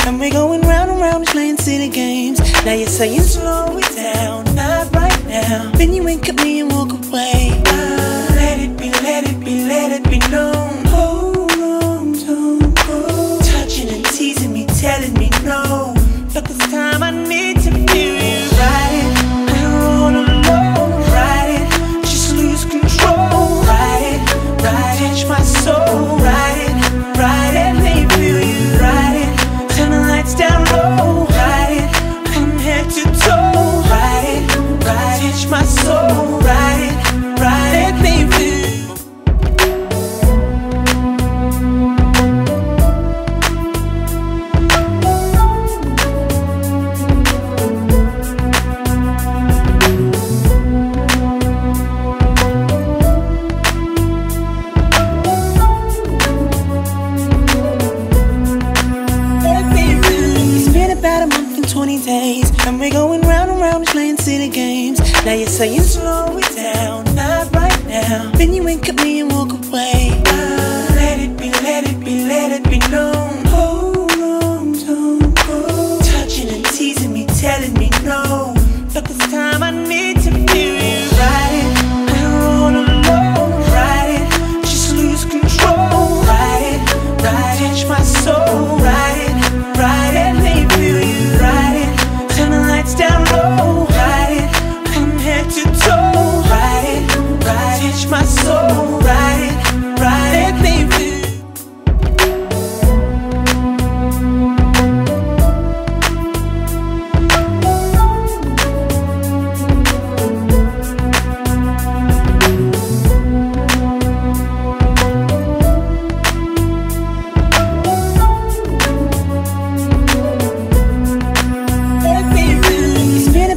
and we're going round and round, playing silly games. Now you're saying slow it down, not right now. Then you wink at me and walk away. Let it be, let it be, let it be known. Hold on, don't go touching and teasing me, telling me no. But this time I need to feel you. Ride it, we're all alone. Ride it, just lose control. Ride it, touch my soul. Ride it, let me feel you. Ride it, turn the lights down low. Ride it, from head to toe. Ride it, touch my soul. Ride it, let me feel you. About a month and 20 days, and we're going round and round, playing silly games. Now you're saying slow it down, not right now. Then you wink at me and walk away. Let it be, let it be, let it be known. Hold on, don't go touching and teasing me, telling me no. But this time I need to feel you. Ride it, we're all alone. Ride it, just lose control. Ride it, touch my soul. Ride it, let me feel you. Ride it, turn the lights down low. Ride it, from head to toe. Ride it, touch my soul. Ride it, let me feel you.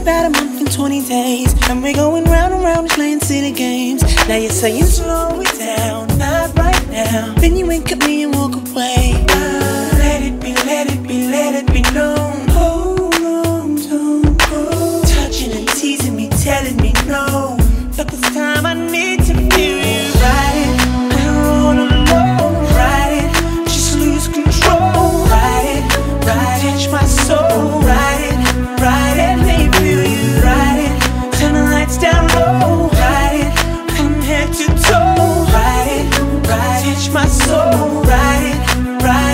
About a month and 20 days, and we're going round and round, playing silly games. Now you're saying slow it down, not right now. Then you wink at me and walk away. Let it be, let it be, let it be known. Hold on, don't go touching and teasing me, telling me no. But this time I need to feel you. Ride it, we're all alone. Ride it, just lose control. Ride it, touch my soul. Ride it, let me feel you. Ride it, turn the lights down low. Ride it, from head to toe. Ride it, touch my soul. Ride it,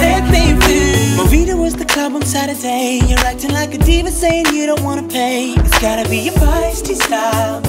let me feel you. Movida was the club on Saturday. You're acting like a diva, saying you don't wanna pay. It's gotta be your feisty style.